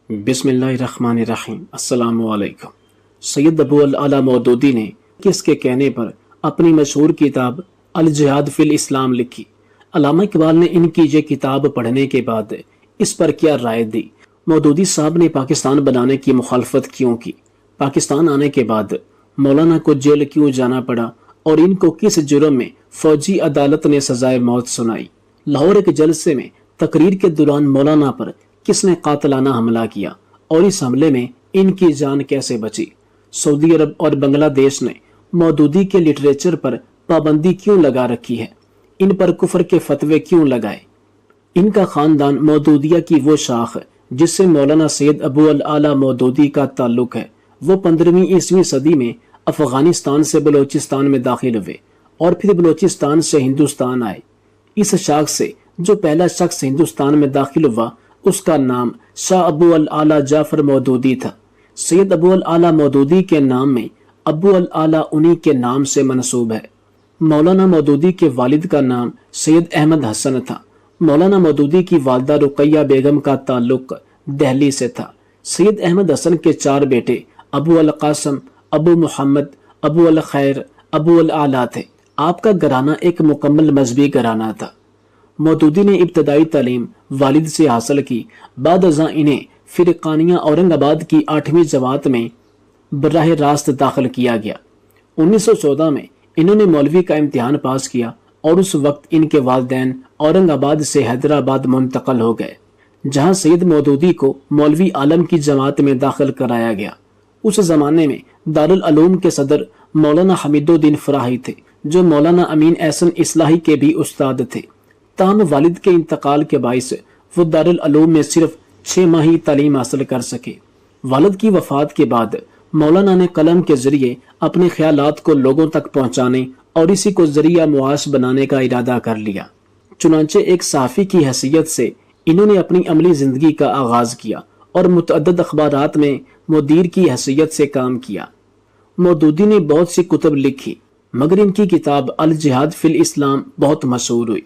بسم اللہ الرحمن الرحیم۔ السلام علیکم۔ سید ابو العلا مودودی نے کس کے کہنے پر اپنی مشہور کتاب الجہاد فی الاسلام لکھی؟ علامہ اقبال نے ان کی یہ کتاب پڑھنے کے بعد اس پر کیا رائے دی؟ مودودی صاحب نے پاکستان بنانے کی مخالفت کیوں کی؟ پاکستان آنے کے بعد مولانا کو جیل کیوں جانا پڑا اور ان کو کس جرم میں فوجی عدالت نے سزائے موت سنائی؟ لاہور ایک جلسے میں تقریر کے دوران مولانا پر کس نے قاتلانہ حملہ کیا اور اس حملے میں ان کی جان کیسے بچی؟ سعودی عرب اور بنگلہ دیش نے مودودی کے لٹریچر پر پابندی کیوں لگا رکھی ہے؟ ان پر کفر کے فتوے کیوں لگائے؟ ان کا خاندان مودودیہ کی وہ شاخ جس سے مولانا سید ابو العلا مودودی کا تعلق ہے، وہ 15ویں عیسوی صدی میں افغانستان سے بلوچستان میں داخل ہوئے اور پھر بلوچستان سے ہندوستان آئے۔ اس شاخ سے جو پہلا شخص ہندوستان میں داخل ہوا اس کا نام شاہ ابو العلا جعفر مودودی تھا۔ سید ابو العلا مودودی کے نام میں ابو العلا انہی کے نام سے منسوب ہے۔ مولانا مودودی کے والد کا نام سید احمد حسن تھا۔ مولانا مودودی کی والدہ رقیہ بیگم کا تعلق دہلی سے تھا۔ سید احمد حسن کے 4 بیٹے ابو القاسم، ابو محمد، ابو الخیر، ابو العلا تھے۔ آپ کا گھرانہ ایک مکمل مذہبی گھرانہ تھا۔ مودودی نے ابتدائی تعلیم والد سے حاصل کی، بعد ازاں انہیں فرقانیہ اورنگ آباد کی 8ویں جماعت میں براہ راست داخل کیا گیا۔ 1914 میں انہوں نے مولوی کا امتحان پاس کیا اور اس وقت ان کے والدین اورنگ آباد سے حیدرآباد منتقل ہو گئے، جہاں سید مودودی کو مولوی عالم کی جماعت میں داخل کرایا گیا۔ اس زمانے میں دارالعلوم کے صدر مولانا حمید الدین فراہی تھے، جو مولانا امین احسن اصلاحی کے بھی استاد تھے۔ تاہم والد کے انتقال کے باعث وہ دارالعلوم میں صرف 6 ماہ ہی تعلیم حاصل کر سکے۔ والد کی وفات کے بعد مولانا نے قلم کے ذریعے اپنے خیالات کو لوگوں تک پہنچانے اور اسی کو ذریعہ معاش بنانے کا ارادہ کر لیا۔ چنانچہ ایک صحافی کی حیثیت سے انہوں نے اپنی عملی زندگی کا آغاز کیا اور متعدد اخبارات میں مدیر کی حیثیت سے کام کیا۔ مودودی نے بہت سی کتب لکھی، مگر ان کی کتاب الجہاد فی الاسلام بہت مشہور ہوئی۔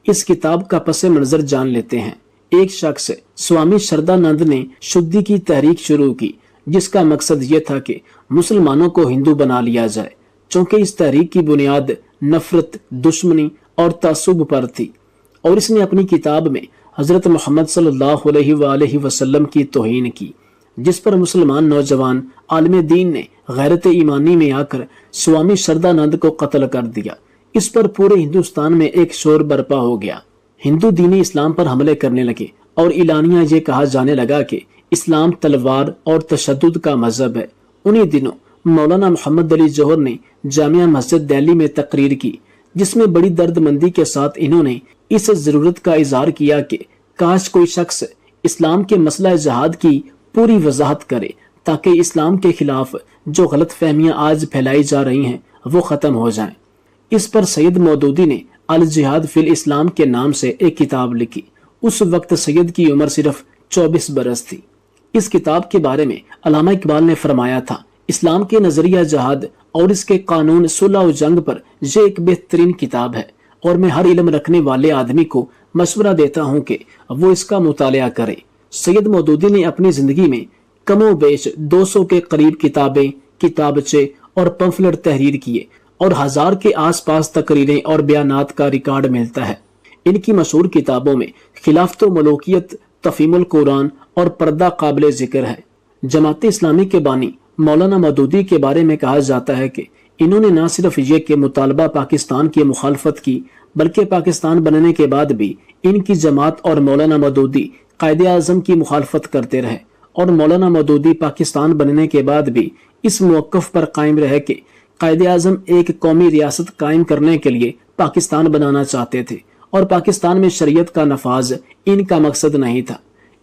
اس کتاب کا پس منظر جان لیتے ہیں۔ ایک شخص سوامی شردانند نے شدی کی تحریک شروع کی، جس کا مقصد یہ تھا کہ مسلمانوں کو ہندو بنا لیا جائے، چونکہ اس تحریک کی بنیاد نفرت، دشمنی اور تعصب پر تھی، اور اس نے اپنی کتاب میں حضرت محمد صلی اللہ علیہ وآلہ وسلم کی توہین کی، جس پر مسلمان نوجوان عالم دین نے غیرت ایمانی میں آ کر سوامی شردانند کو قتل کر دیا۔ اس پر پورے ہندوستان میں ایک شور برپا ہو گیا۔ ہندو دین اسلام پر حملے کرنے لگے اور اعلانیہ یہ کہا جانے لگا کہ اسلام تلوار اور تشدد کا مذہب ہے۔ انہی دنوں مولانا محمد علی جوہر نے جامعہ مسجد دہلی میں تقریر کی، جس میں بڑی درد مندی کے ساتھ انہوں نے اس ضرورت کا اظہار کیا کہ کاش کوئی شخص اسلام کے مسئلہ جہاد کی پوری وضاحت کرے، تاکہ اسلام کے خلاف جو غلط فہمیاں آج پھیلائی جا رہی ہیں وہ ختم ہو جائیں۔ اس پر سید مودودی نے الجہاد فی الاسلام کے نام سے ایک کتاب لکھی۔ اس وقت سید کی عمر صرف 24 برس تھی۔ اس کتاب کے بارے میں علامہ اقبال نے فرمایا تھا، اسلام کے نظریہ جہاد اور اس کے قانون صلح و جنگ پر یہ ایک بہترین کتاب ہے، اور میں ہر علم رکھنے والے آدمی کو مشورہ دیتا ہوں کہ وہ اس کا مطالعہ کرے۔ سید مودودی نے اپنی زندگی میں کم و بیش 200 کے قریب کتابیں، کتابچے اور پمفلٹ تحریر کیے، اور 1000 کے آس پاس تقریریں اور بیانات کا ریکارڈ ملتا ہے۔ ان کی مشہور کتابوں میں خلافت و ملوکیت، تفہیم القرآن اور پردہ قابل ذکر ہے۔ جماعت اسلامی کے بانی مولانا مودودی کے بارے میں کہا جاتا ہے کہ انہوں نے نہ صرف یہ کہ مطالبہ پاکستان کی مخالفت کی، بلکہ پاکستان بننے کے بعد بھی ان کی جماعت اور مولانا مودودی قائد اعظم کی مخالفت کرتے رہے، اور مولانا مودودی پاکستان بننے کے بعد بھی اس موقف پر قائم رہے کہ قائد اعظم ایک قومی ریاست قائم کرنے کے لیے پاکستان بنانا چاہتے تھے، اور پاکستان میں شریعت کا نفاذ ان کا مقصد نہیں تھا۔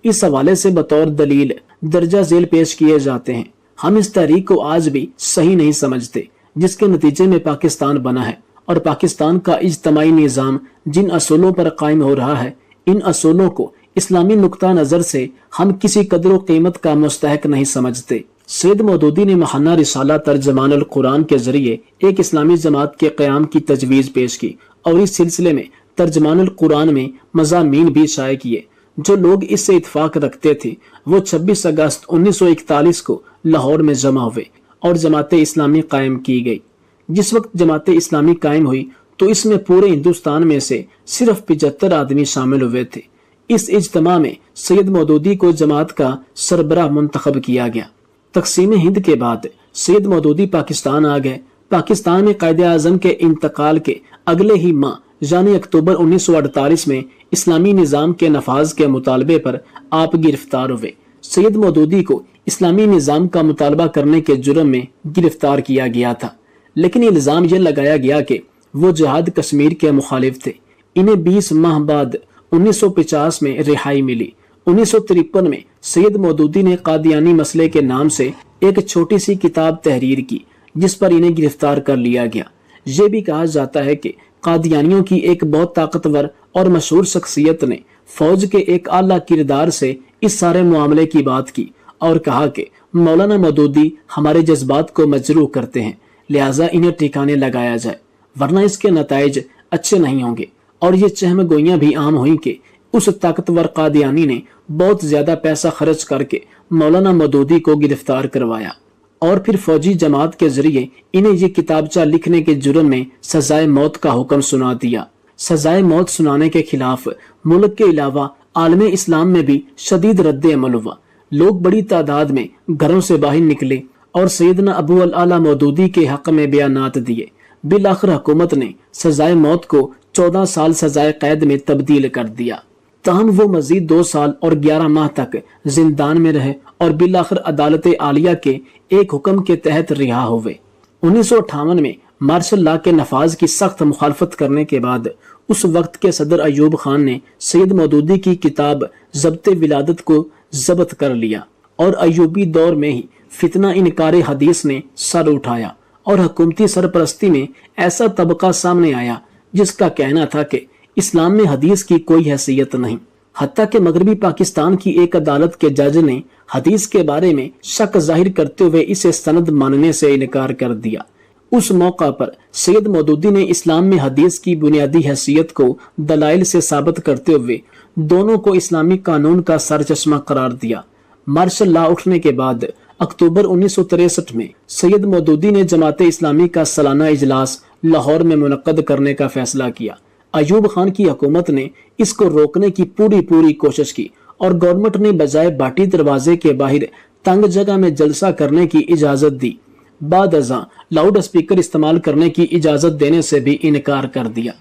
اس حوالے سے بطور دلیل درجہ ذیل پیش کیے جاتے ہیں۔ ہم اس تحریک کو آج بھی صحیح نہیں سمجھتے، جس کے نتیجے میں پاکستان بنا ہے، اور پاکستان کا اجتماعی نظام جن اصولوں پر قائم ہو رہا ہے، ان اصولوں کو اسلامی نقطہ نظر سے ہم کسی قدر و قیمت کا مستحق نہیں سمجھتے۔ سید مودودی نے ماہانہ رسالہ ترجمان القرآن کے ذریعے ایک اسلامی جماعت کے قیام کی تجویز پیش کی، اور اس سلسلے میں ترجمان القرآن میں مضامین بھی شائع کیے، जो लोग इससे इत्फाक रखते थे वो 26 अगस्त 1941 को लाहौर में जमा हुए और जमात इस्लामी कायम की गई। जिस वक्त जमात इस्लामी कायम हुई तो इसमें पूरे हिंदुस्तान में से सिर्फ 75 आदमी शामिल हुए थे। इस इज्तिमा में सैयद मौदूदी को जमात का सरबराह मुंतखब किया गया। तकसीम हिंद के बाद सैयद मौदूदी पाकिस्तान आ गए। पाकिस्तान में कायदे आजम के इंतकाल के अगले ही माह यानी अक्टूबर 1948 में इस्लामी निज़ाम के नफाज के मुतालबे पर आप गिरफ्तार हुए। सैयद मौदूदी को इस्लामी निज़ाम का मुतालबा करने के जुर्म में गिरफ्तार किया गया था, लेकिन इल्ज़ाम यह लगाया गया कि वो जिहाद कश्मीर के मुखालिफ थे। इन्हें 20 माह बाद 1950 में रिहाई मिली। 1953 में सैयद मौदूदी ने कादियानी मसले के नाम से एक छोटी सी किताब तहरीर की, जिस पर इन्हें गिरफ्तार कर लिया गया। ये भी कहा जाता है कि कादियानियों की एक बहुत ताकतवर और मशहूर शख्सियत ने फौज के एक आला किरदार से इस सारे मामले की बात की और कहा कि मौलाना मौदूदी हमारे जज्बात को मजरूह करते हैं, लिहाजा इन्हें ठिकाने लगाया जाए, वरना इसके नताइज अच्छे नहीं होंगे। और ये चहम गोइयां भी आम हुई कि उस ताकतवर कादियानी ने बहुत ज्यादा पैसा खर्च करके मौलाना मौदूदी को गिरफ्तार करवाया और फिर फौजी जमात के जरिए इन्हें ये किताबचा लिखने के जुर्म में सजाए मौत का हुक्म सुना दिया। सजाए मौत सुनाने के खिलाफ मुल्क के अलावा आलम इस्लाम में भी शदीद रद्द अमल हुआ। लोग बड़ी तादाद में घरों से बाहर निकले और सैयदना अबू अल आला मौदूदी के हक में बयानात दिए। बिल आखिर हुकूमत ने सजाए मौत को 14 साल सजाए कैद में तब्दील कर दिया। ताहम वो मजीद 2 साल और 11 माह तक जिंदान में रहे और बिल आखिर अदालत आलिया के एक हुक्म के तहत रिहा हुए। 1958 में मार्शल लॉ के नफाज की सख्त मुखालफत करने के बाद उस वक्त के सदर अयूब खान ने सैयद मौदूदी की किताब ज़ब्त विलादत को जब्त कर लिया और अयूबी दौर में ही फितना इनकार हदीस ने सर उठाया और हुकूमती सरपरस्ती में ऐसा तबका सामने आया जिसका कहना था कि इस्लाम में हदीस की कोई हैसियत नहीं। हत्ता के मगरबी पाकिस्तान की एक अदालत के जज ने हदीस के बारे में शक जाहिर करते हुए इसे सनद मानने से इनकार कर दिया। उस मौका पर सैयद मौदूदी ने इस्लाम में हदीस की बुनियादी हैसियत को दलाइल से साबित करते हुए दोनों को इस्लामी कानून का सरचश्मा करार दिया। मार्शल लॉ उठने के बाद अक्टूबर 1963 में सैयद मौदूदी ने जमात इस्लामी का सालाना इजलास लाहौर में मुनक्कद करने का फैसला किया। अयूब खान की हुकूमत ने इसको रोकने की पूरी कोशिश की और गवर्नमेंट ने बजाय बाटी दरवाजे के बाहर तंग जगह में जलसा करने की इजाजत दी। बाद अज़ां लाउड स्पीकर इस्तेमाल करने की इजाजत देने से भी इनकार कर दिया।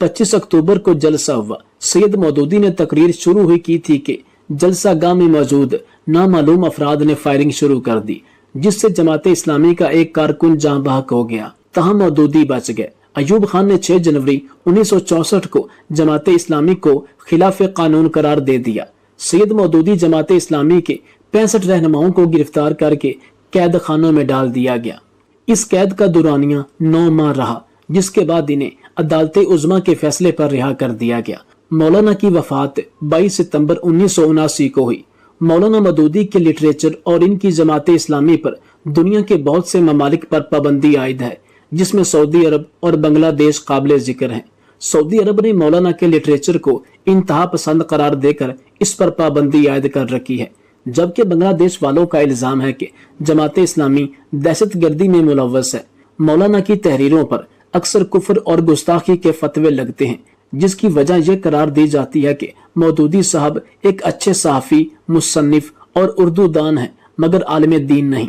25 अक्टूबर को जलसा हुआ। सैयद मौदूदी ने तकरीर शुरू हुई की थी कि जलसा गाह में मौजूद नामालूम अफराद ने फायरिंग शुरू कर दी, जिससे जमात इस्लामी का एक कारकुन जाँ बहक हो गया। तहम मौदूदी बच गए। अयूब खान ने 6 जनवरी 1964 को जमात इस्लामी को खिलाफ कानून करार दे दिया। सैयद मौदूदी जमात इस्लामी के 65 रहनुमाओं को गिरफ्तार करके कैद खानों में डाल दिया गया। इस कैद का दुरानिया 9 माह रहा, जिसके बाद इन्हें अदालत उज़्मा के फैसले पर रिहा कर दिया गया। मौलाना की वफात 22 सितंबर 1979 को हुई। मौलाना मौदूदी के लिटरेचर और इनकी जमात इस्लामी पर दुनिया के बहुत से ममालिक पर पाबंदी आयद है, जिसमें सऊदी अरब और बांग्लादेश काबिल जिक्र हैं। सऊदी अरब ने मौलाना के लिटरेचर को इंतहा पसंद करार देकर इस पर पाबंदी आयद कर रखी है, जबकि बांग्लादेश वालों का इल्जाम है कि जमात इस्लामी दहशतगर्दी में मुलव्वस है। मौलाना की तहरीरों पर अक्सर कुफ्र और गुस्ताखी के फतवे लगते हैं, जिसकी वजह यह करार दी जाती है कि मौदूदी साहब एक अच्छे सहाफ़ी, मुसन्निफ और उर्दू दान हैं, मगर आलिम दीन नहीं।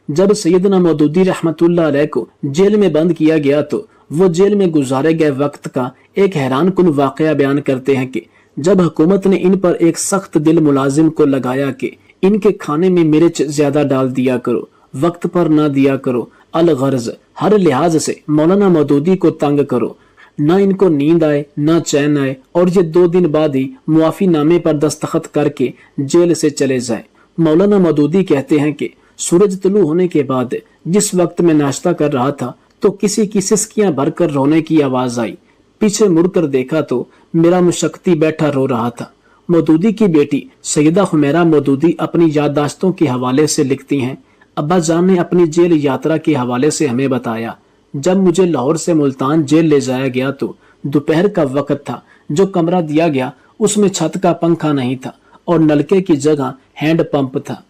जब सैयदना मौदूदी रहमतुल्लाह अलैह को जेल में बंद किया गया तो वो जेल में गुजारे गए वक्त का एक हैरान कुन वाकया बयान करते हैं कि जब हुकूमत ने इन पर एक सख्त दिल मुलाजिम को लगाया कि इनके खाने में मिर्च ज्यादा डाल दिया करो, वक्त पर ना दिया करो, अलगर्ज हर लिहाज से मौलाना मौदूदी को तंग करो, न इनको नींद आए न चैन आए, और ये 2 दिन बाद ही मुआफी नामे पर दस्तखत करके जेल से चले जाए। मौलाना मौदूदी कहते हैं कि सूरज तुलू होने के बाद जिस वक्त मैं नाश्ता कर रहा था तो किसी की सिसकियां भरकर रोने की आवाज आई। पीछे मुड़कर देखा तो मेरा मुशक्ति बैठा रो रहा था। मौदूदी की बेटी सैयदा हुमैरा मौदूदी अपनी याददाश्तों के हवाले से लिखती हैं, अब्बा जान ने अपनी जेल यात्रा के हवाले से हमें बताया, जब मुझे लाहौर से मुल्तान जेल ले जाया गया तो दोपहर का वक्त था। जो कमरा दिया गया उसमें छत का पंखा नहीं था और नलके की जगह हैंड पंप था।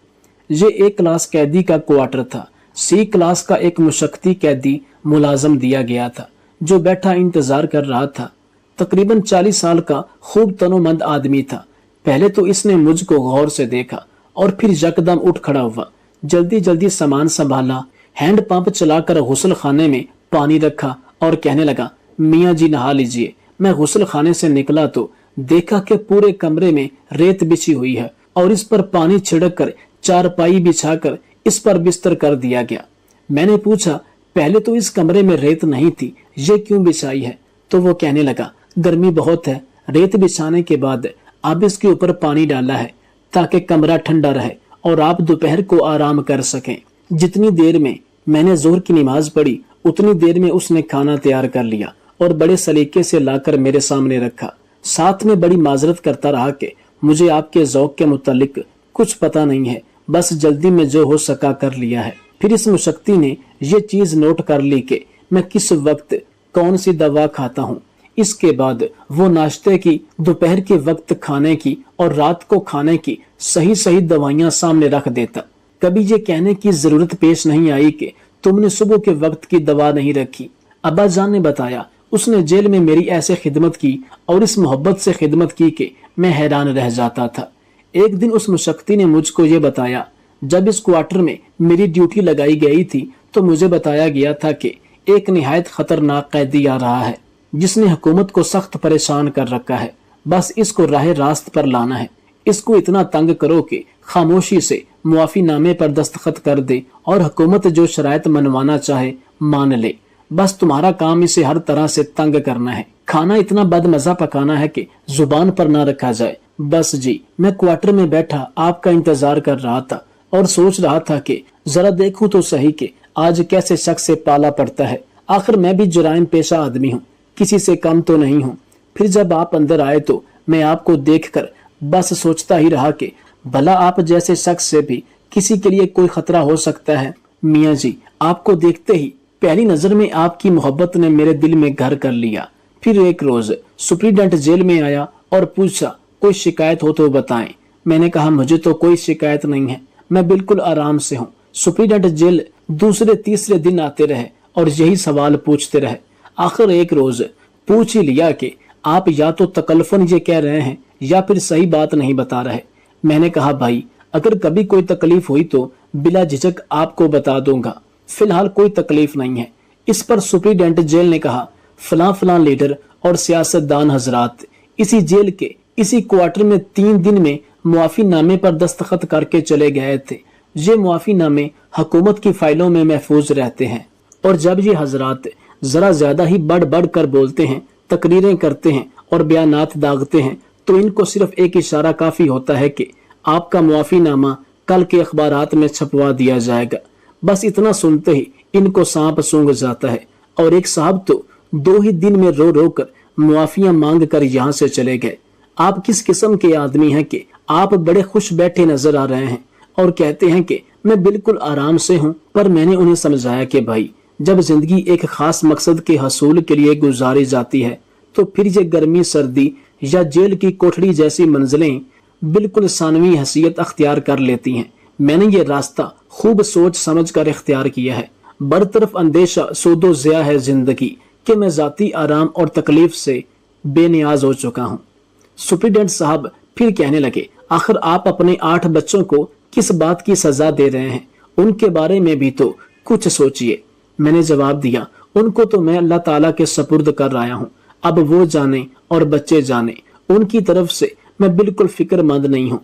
ये ए क्लास कैदी का क्वार्टर था। सी क्लास का एक मुशक्कती कैदी मुलाजम दिया गया था जो बैठा इंतजार कर रहा था। तकरीबन 40 साल का खूब तनोमंद आदमी था। पहले तो इसने मुझको गौर से देखा और फिर यकदम उठ खड़ा हुआ। जल्दी जल्दी सामान संभाला, हैंड पंप चलाकर गुस्ल खाने में पानी रखा और कहने लगा, मियाँ जी नहा लीजिए। मैं गुस्ल खाने से निकला तो देखा कि पूरे कमरे में रेत बिछी हुई है और इस पर पानी छिड़क कर चारपाई बिछाकर इस पर बिस्तर कर दिया गया। मैंने पूछा, पहले तो इस कमरे में रेत नहीं थी, ये क्यों बिछाई है? तो वो कहने लगा, गर्मी बहुत है, रेत बिछाने के बाद अब इसके ऊपर पानी डाला है ताकि कमरा ठंडा रहे और आप दोपहर को आराम कर सकें। जितनी देर में मैंने जोहर की नमाज पढ़ी उतनी देर में उसने खाना तैयार कर लिया और बड़े सलीके से लाकर मेरे सामने रखा। साथ में बड़ी माजरत करता रहा कि मुझे आपके ज़ौक के मुतालिक कुछ पता नहीं है, बस जल्दी में जो हो सका कर लिया है। फिर इस मुशक्कती ने ये चीज नोट कर ली कि मैं किस वक्त कौन सी दवा खाता हूँ। इसके बाद वो नाश्ते की, दोपहर के वक्त खाने की और रात को खाने की सही सही दवाइयां सामने रख देता। कभी ये कहने की जरूरत पेश नहीं आई कि तुमने सुबह के वक्त की दवा नहीं रखी। अब्बा जान ने बताया, उसने जेल में मेरी ऐसे खिदमत की और इस मोहब्बत से खिदमत की कि मैं हैरान रह जाता था। एक दिन उस मुशक्कती ने मुझको ये बताया, जब इस क्वार्टर में मेरी ड्यूटी लगाई गई थी तो मुझे बताया गया था कि एक निहायत खतरनाक कैदी आ रहा है जिसने हुकूमत को सख्त परेशान कर रखा है। बस इसको राह रास्त पर लाना है। इसको इतना तंग करो कि खामोशी से मुआफी नामे पर दस्तखत कर दे और हुकूमत जो शरायत मनवाना चाहे मान ले। बस तुम्हारा काम इसे हर तरह से तंग करना है। खाना इतना बदमजा पकाना है कि जुबान पर ना रखा जाए। बस जी, मैं क्वार्टर में बैठा आपका इंतजार कर रहा था और सोच रहा था कि जरा देखूं तो सही कि आज कैसे शख्स से पाला पड़ता है। आखिर मैं भी जुराइम पेशा आदमी हूँ, किसी से कम तो नहीं हूँ। फिर जब आप अंदर आए तो मैं आपको देखकर बस सोचता ही रहा कि भला आप जैसे शख्स से भी किसी के लिए कोई खतरा हो सकता है। मियाँ जी, आपको देखते ही पहली नजर में आपकी मोहब्बत ने मेरे दिल में घर कर लिया। फिर एक रोज सुप्रीडेंट जेल में आया और पूछा, कोई शिकायत हो तो बताएं। मैंने कहा, मुझे तो कोई शिकायत नहीं है, मैं बिल्कुल आराम से हूँ। सुप्रीडेंट जेल दूसरे तीसरे दिन आते रहे और यही सवाल पूछते रहे। आखिर एक रोज पूछ ही लिया कि आप या तो तकल्लुफन ये कह रहे हैं या फिर सही बात नहीं बता रहे। मैंने कहा, भाई अगर कभी कोई तकलीफ हुई तो बिला झिझक आपको बता दूंगा, फिलहाल कोई तकलीफ नहीं है। इस पर सुप्रीडेंट जेल ने कहा, फलां फलां लीडर और सियासतदान हजरात इसी जेल के इसी क्वार्टर में 3 दिन में मुआफी नामे पर दस्तखत करके चले गए थे। ये मुआफी नामे हुकूमत की फाइलों में महफूज रहते हैं और जब ये हजरात जरा ज्यादा ही बढ़ बढ़ कर बोलते हैं, तकरीरें करते हैं और बयानात दागते हैं तो इनको सिर्फ एक इशारा काफी होता है कि आपका मुआफी नामा कल के अखबारात में छपवा दिया जाएगा। बस इतना सुनते ही इनको सांप सूंघ जाता है और एक साहब तो 2 ही दिन में रो रो कर मुआफियां मांग कर यहाँ से चले गए। आप किस किस्म के आदमी हैं कि आप बड़े खुश बैठे नजर आ रहे हैं और कहते हैं कि मैं बिल्कुल आराम से हूँ। पर मैंने उन्हें समझाया कि भाई, जब जिंदगी एक खास मकसद के हसूल के लिए गुजारी जाती है तो फिर ये गर्मी सर्दी या जेल की कोठड़ी जैसी मंजिलें बिल्कुल सानवी हैसियत अख्तियार कर लेती हैं। मैंने ये रास्ता खूब सोच समझ कर इख्तियार किया है। बरतरफ अंदेशा सूदो ज़िया है जिंदगी कि मैं जाती आराम और तकलीफ से बेनियाज हो चुका हूँ। सुप्रीडेंट साहब फिर कहने लगे, आखिर आप अपने 8 बच्चों को किस बात की सजा दे रहे हैं, उनके बारे में भी तो कुछ सोचिए। मैंने जवाब दिया, उनको तो मैं अल्लाह ताला के सपुर्द कर आया हूँ, अब वो जाने और बच्चे जाने, उनकी तरफ से मैं बिल्कुल फिक्रमंद नहीं हूँ।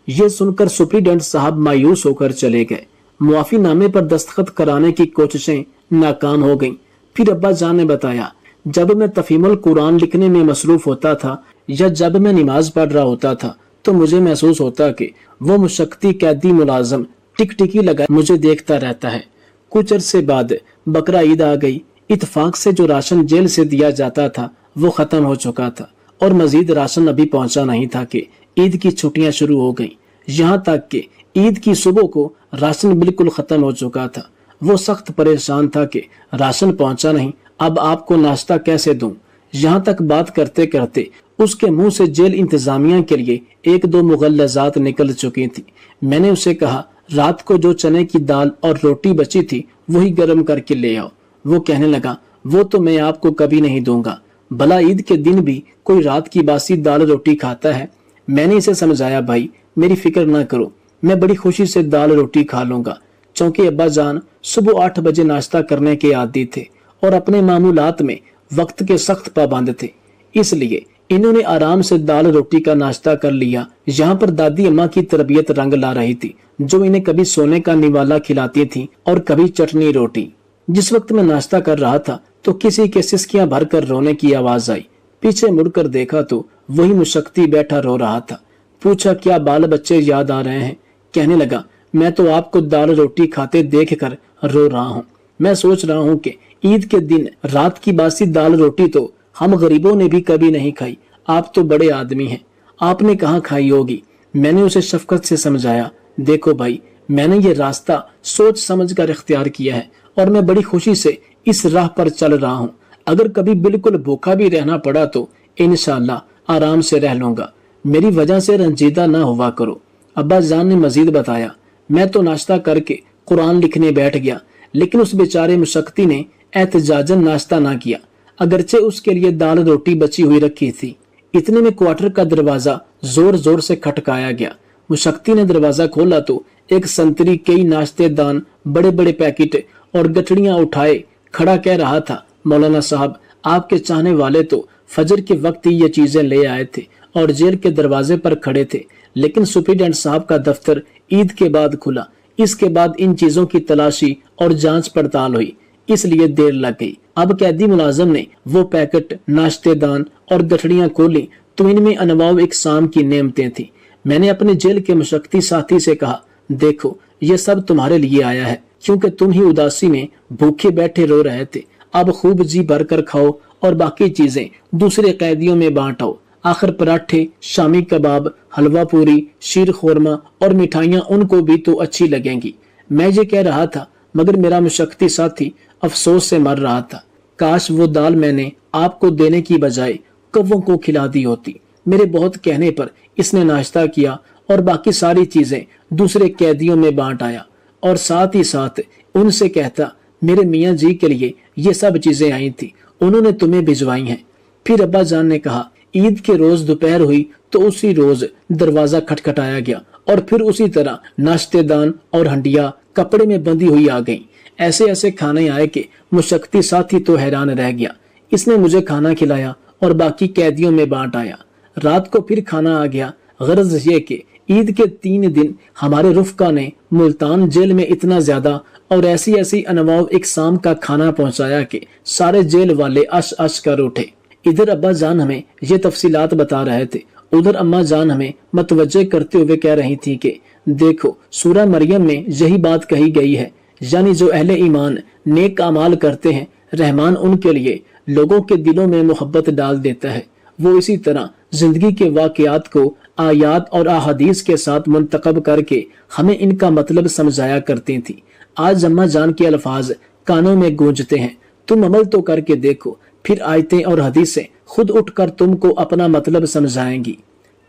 ये सुनकर सुप्रीडेंट साहब मायूस होकर चले गए। मुआफी नामे पर दस्तखत कराने की कोशिशें नाकाम हो गईं। फिर अब्बा जान ने बताया, जब मैं तफहीमुल कुरान लिखने में मसरूफ होता था या जब मैं नमाज पढ़ रहा होता था तो मुझे महसूस होता कि वो मुशक्कती कैदी मुलाजम टिकटिकी लगा मुझे देखता रहता है। कुछ अरसे बाद बकरा ईद आ गई। इत्तेफाक से जो राशन जेल से दिया जाता था वो खत्म हो चुका था और मजीद राशन अभी पहुंचा नहीं था कि ईद की छुट्टियां शुरू हो गईं। यहाँ तक कि ईद की सुबह को राशन बिल्कुल खत्म हो चुका था। वो सख्त परेशान था कि राशन पहुंचा नहीं, अब आपको नाश्ता कैसे दूं। यहाँ तक बात करते करते उसके मुंह से जेल इंतजामिया के लिए एक दो मुगल्लजात निकल चुकी थी। मैंने उसे कहा, रात को जो चने की दाल और रोटी बची थी वही गर्म करके ले आओ। वो कहने लगा, वो तो मैं आपको कभी नहीं दूंगा, भला ईद के दिन भी कोई रात की बासी दाल रोटी खाता है। मैंने इसे समझाया, भाई मेरी फिक्र ना करो, मैं बड़ी खुशी से दाल रोटी खा लूंगा। चूंकि अब्बा जान सुबह 8 बजे नाश्ता करने के आदी थे और अपने मामूलात में वक्त के सख्त पाबंद थे, इसलिए इन्होंने आराम से दाल रोटी का नाश्ता कर लिया। यहाँ पर दादी अम्मा की तरबियत रंग ला रही थी, जो इन्हें कभी सोने का निवाला खिलाती थी और कभी चटनी रोटी। जिस वक्त मैं नाश्ता कर रहा था तो किसी के सिसकियां भरकर रोने की आवाज आई। पीछे मुड़कर देखा तो वही मुशक्ति बैठा रो रहा था। पूछा, क्या बाल बच्चे याद आ रहे हैं? कहने लगा, मैं तो आपको दाल रोटी खाते देख कर रो रहा हूँ। मैं सोच रहा हूँ कि ईद के दिन रात की बासी दाल रोटी तो हम गरीबों ने भी कभी नहीं खाई। आप तो बड़े आदमी हैं, आपने कहाँ खाई होगी। मैंने उसे शफकत से समझाया, देखो भाई, मैंने ये रास्ता सोच समझ कर इख्तियार किया है और मैं बड़ी खुशी से इस राह पर चल रहा हूँ। अगर कभी बिल्कुल भूखा भी रहना पड़ा तो इंशाअल्लाह आराम से रह लूंगा। मेरी वजह से रंजीदा ना हुआ करो। अब्बा जान ने मजीद बताया, मैं तो नाश्ता करके कुरान लिखने बैठ गया, लेकिन उस बेचारे मुशक्ति ने एहतजाजन नाश्ता ना किया, अगरचे उसके लिए दाल रोटी बची हुई रखी थी। इतने में क्वार्टर का दरवाजा जोर जोर से खटकाया गया। मुशक्ति ने दरवाजा खोला तो एक संतरी, कई नाश्ते दान, बड़े बड़े पैकेट और गठड़ियां उठाए खड़ा कह रहा था, मौलाना साहब, आपके चाहने वाले तो फजर के वक्त ही ये चीजें ले आए थे और जेल के दरवाजे पर खड़े थे, लेकिन सुप्रीडेंट साहब का दफ्तर ईद के बाद खुला। इसके बाद इन चीजों की तलाशी और जांच पड़ताल हुई, इसलिए देर लग गई। अब कैदी मुलाजम ने वो पैकेट, नाश्तेदान और गठड़ियां खोली तो इनमें अनवाउ इकसाम की नेमतें थी। मैंने अपने जेल के मुशक्ति साथी से कहा, देखो ये सब तुम्हारे लिए आया है, क्योंकि तुम ही उदासी में भूखे बैठे रो रहे थे। अब खूब जी भर कर खाओ और बाकी चीजें दूसरे कैदियों में बांटो। आखिर पराठे, शामी कबाब, हलवा पूरी, शीर खोरमा और मिठाइयाँ उनको भी तो अच्छी लगेंगी। मैं ये कह रहा था, मगर मेरा मुशक्ति साथी अफसोस से मर रहा था। काश वो दाल मैंने आपको देने की बजाय कौवों को खिला दी होती। मेरे बहुत कहने पर इसने नाश्ता किया और बाकी सारी चीजें दूसरे कैदियों में बांट आया और साथ ही साथ उनसे कहता, मेरे मियाँ जी के लिए ये सब चीजें आई थी, उन्होंने तुम्हें भिजवाई हैं। फिर अब्बा जान ने कहा, ईद के रोज दोपहर हुई तो उसी रोज दरवाजा खटखटाया गया और फिर उसी तरह नाश्तेदान और हंडिया कपड़े में बंधी हुई आ गईं। ऐसे ऐसे खाने आए कि मुशक्ति साथी तो हैरान रह गया। इसने मुझे खाना खिलाया और बाकी कैदियों में बांट आया। रात को फिर खाना आ गया। गरज ये कि ईद के 3 दिन हमारे रुफका ने मुल्तान जेल में इतना ज्यादा और ऐसी ऐसी अनवाउ इकसाम का खाना पहुंचाया कि सारे जेल वाले अश अश कर उठे। इधर अब्बा जान हमें ये तफसीलात बता रहे थे, उधर अम्मा जान हमें मतवज्जे करते हुए कह रही थी कि देखो, सूरह मरियम में यही बात कही गई है, यानी जो अहले ईमान नेक अमाल करते हैं, रहमान उनके लिए लोगों के दिलों में मोहब्बत डाल देता है। वो इसी तरह जिंदगी के वाकयात को आयात और अहादीस के साथ मुंतखब करके हमें इनका मतलब समझाया करती थी। आज अम्मा जान के अल्फाज कानों में गूंजते हैं, तुम अमल तो करके देखो, फिर आयतें और हदीसें खुद उठकर तुमको अपना मतलब समझाएंगी।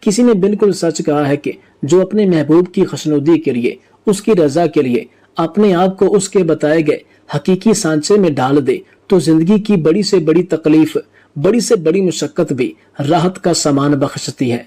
किसी ने बिल्कुल सच कहा है कि जो अपने महबूब की खुशनुदी के लिए, उसकी रजा के लिए अपने आप को उसके बताए गए हकीकी सांचे में डाल दे तो जिंदगी की बड़ी से बड़ी तकलीफ, बड़ी से बड़ी मुशक्कत भी राहत का सामान बख्शती है।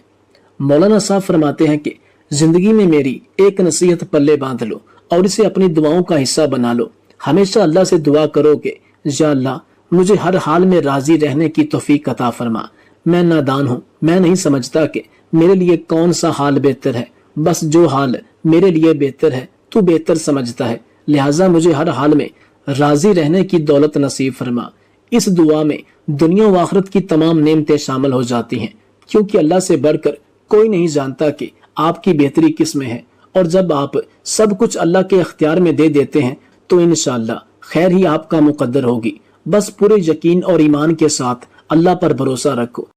मौलाना साहब फरमाते हैं कि जिंदगी में मेरी एक नसीहत पल्ले बांध लो और इसे अपनी दुआओं का हिस्सा बना लो। हमेशा अल्लाह से दुआ करो कि या अल्लाह, मुझे हर हाल में राजी रहने की तौफीक अता फरमा। मैं नादान हूँ, मैं नहीं समझता कि मेरे लिए कौन सा हाल बेहतर है, बस जो हाल मेरे लिए बेहतर है तू बेहतर समझता है, लिहाजा मुझे हर हाल में राजी रहने की दौलत नसीब फरमा। इस दुआ में दुनिया व आखिरत की तमाम नेमतें शामिल हो जाती हैं, क्योंकि अल्लाह से बढ़कर कोई नहीं जानता कि आपकी बेहतरी किस में है। और जब आप सब कुछ अल्लाह के इख्तियार में दे देते हैं तो इंशाअल्लाह खैर ही आपका मुकद्दर होगी। बस पूरे यकीन और ईमान के साथ अल्लाह पर भरोसा रखो।